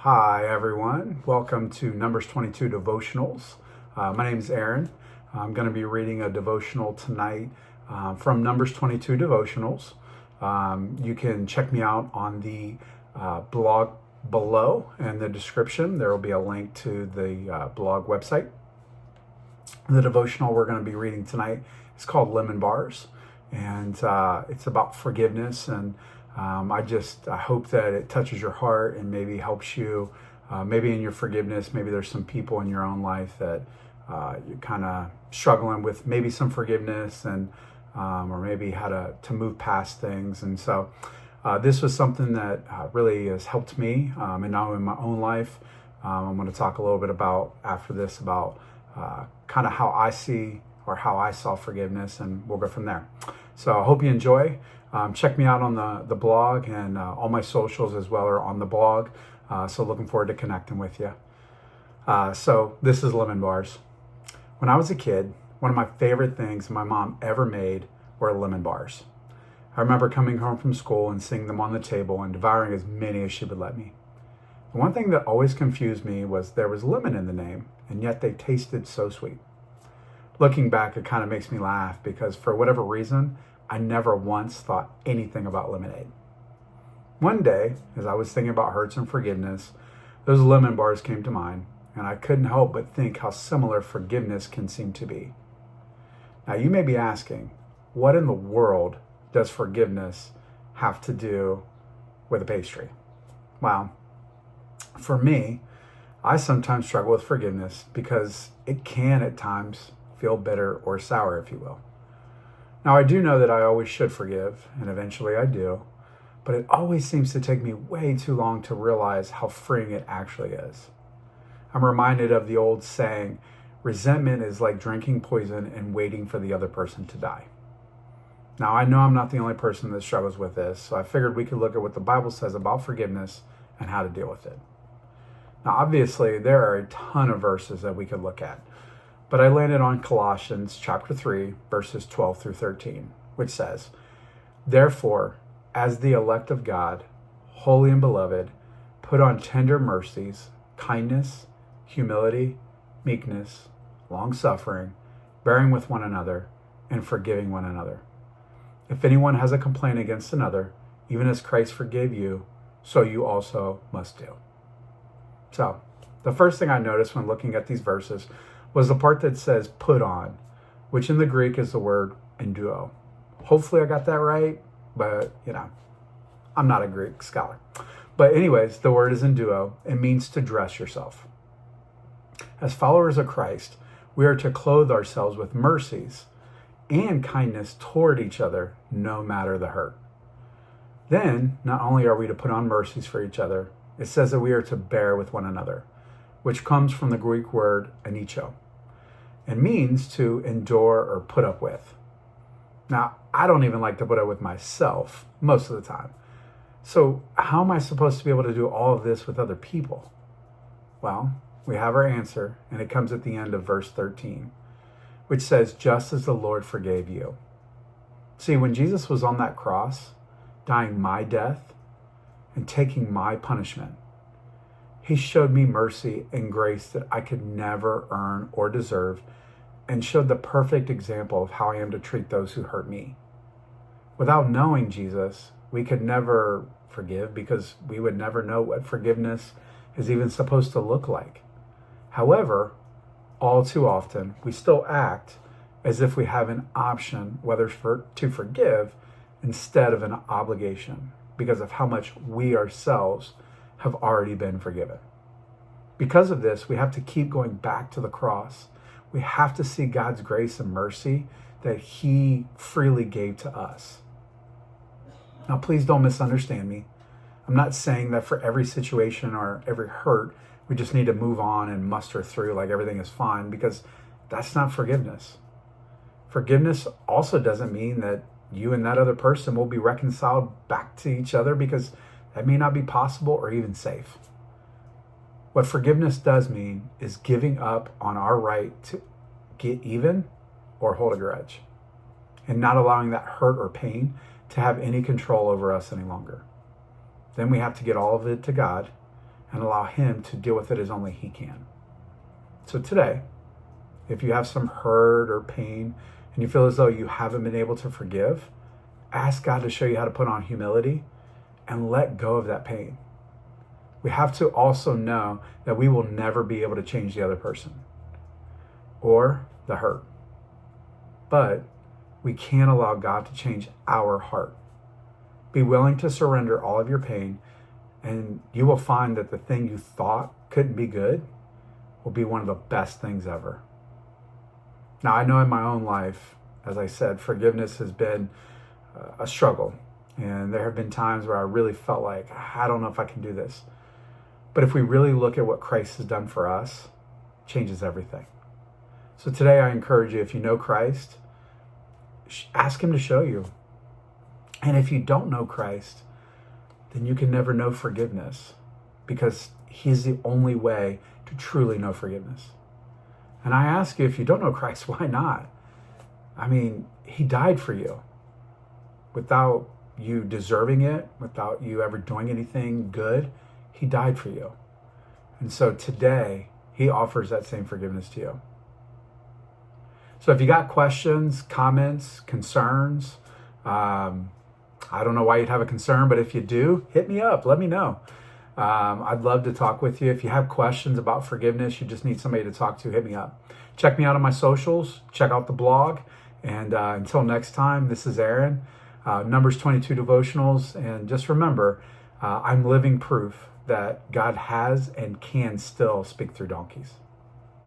Hi, everyone. Welcome to Numbers 22 Devotionals. My name is Aaron. I'm going to be reading a devotional tonight from Numbers 22 Devotionals. You can check me out on the blog below in the description. There will be a link to the blog website. The devotional we're going to be reading tonight is called Lemon Bars, and it's about forgiveness. And I hope that it touches your heart and maybe helps you, maybe in your forgiveness. Maybe there's some people in your own life that you're kind of struggling with, maybe some forgiveness, and or maybe how to move past things. And so this was something that really has helped me, and now in my own life. I'm going to talk a little bit about after this about kind of how I see or how I saw forgiveness, and we'll go from there. So I hope you enjoy. Check me out on the blog, and all my socials as well are on the blog. So looking forward to connecting with you. So this is Lemon Bars. When I was a kid, one of my favorite things my mom ever made were lemon bars. I remember coming home from school and seeing them on the table and devouring as many as she would let me. The one thing that always confused me was there was lemon in the name, and yet they tasted so sweet. Looking back, it kind of makes me laugh because for whatever reason, I never once thought anything about lemonade. One day, as I was thinking about hurts and forgiveness, those lemon bars came to mind, and I couldn't help but think how similar forgiveness can seem to be. Now, you may be asking, what in the world does forgiveness have to do with a pastry? Well, for me, I sometimes struggle with forgiveness because it can at times feel bitter or sour, if you will. Now, I do know that I always should forgive, and eventually I do, but it always seems to take me way too long to realize how freeing it actually is. I'm reminded of the old saying, resentment is like drinking poison and waiting for the other person to die. Now, I know I'm not the only person that struggles with this, so I figured we could look at what the Bible says about forgiveness and how to deal with it. Now, obviously, there are a ton of verses that we could look at, but I landed on Colossians chapter 3, verses 12 through 13, which says, therefore, as the elect of God, holy and beloved, put on tender mercies, kindness, humility, meekness, long-suffering, bearing with one another, and forgiving one another. If anyone has a complaint against another, even as Christ forgave you, so you also must do. So, the first thing I noticed when looking at these verses was the part that says put on, which in the Greek is the word enduo. Hopefully I got that right, but I'm not a Greek scholar. But anyways, the word is enduo. It means to dress yourself. As followers of Christ, we are to clothe ourselves with mercies and kindness toward each other, no matter the hurt. Then, not only are we to put on mercies for each other, it says that we are to bear with one another, which comes from the Greek word anicho. It means to endure or put up with. Now, I don't even like to put up with myself most of the time. So how am I supposed to be able to do all of this with other people? Well, we have our answer, and it comes at the end of verse 13, which says, just as the Lord forgave you. See, when Jesus was on that cross, dying my death and taking my punishment, he showed me mercy and grace that I could never earn or deserve, and showed the perfect example of how I am to treat those who hurt me. Without knowing Jesus, we could never forgive because we would never know what forgiveness is even supposed to look like. However, all too often, we still act as if we have an option whether to forgive instead of an obligation because of how much we ourselves have already been forgiven. Because of this, we have to keep going back to the cross. We have to see God's grace and mercy that he freely gave to us. Now, please don't misunderstand me. I'm not saying that for every situation or every hurt, we just need to move on and muster through like everything is fine, because that's not forgiveness. Forgiveness also doesn't mean that you and that other person will be reconciled back to each other, because that may not be possible or even safe. What forgiveness does mean is giving up on our right to get even or hold a grudge, and not allowing that hurt or pain to have any control over us any longer. Then we have to get all of it to God and allow him to deal with it as only he can. So today, if you have some hurt or pain and you feel as though you haven't been able to forgive, ask God to show you how to put on humility and let go of that pain. We have to also know that we will never be able to change the other person or the hurt. But we can allow God to change our heart. Be willing to surrender all of your pain, and you will find that the thing you thought couldn't be good will be one of the best things ever. Now, I know in my own life, as I said, forgiveness has been a struggle. And there have been times where I really felt like, I don't know if I can do this. But if we really look at what Christ has done for us, it changes everything. So today I encourage you, if you know Christ, ask him to show you. And if you don't know Christ, then you can never know forgiveness, because he's the only way to truly know forgiveness. And I ask you, if you don't know Christ, why not? I mean, he died for you without you deserving it, without you ever doing anything good. He died for you. And so today, he offers that same forgiveness to you. So if you got questions, comments, concerns, I don't know why you'd have a concern, but if you do, hit me up. Let me know. I'd love to talk with you. If you have questions about forgiveness, you just need somebody to talk to, hit me up. Check me out on my socials. Check out the blog. And until next time, this is Aaron, Numbers 22 Devotionals. And just remember, I'm living proof that God has and can still speak through donkeys.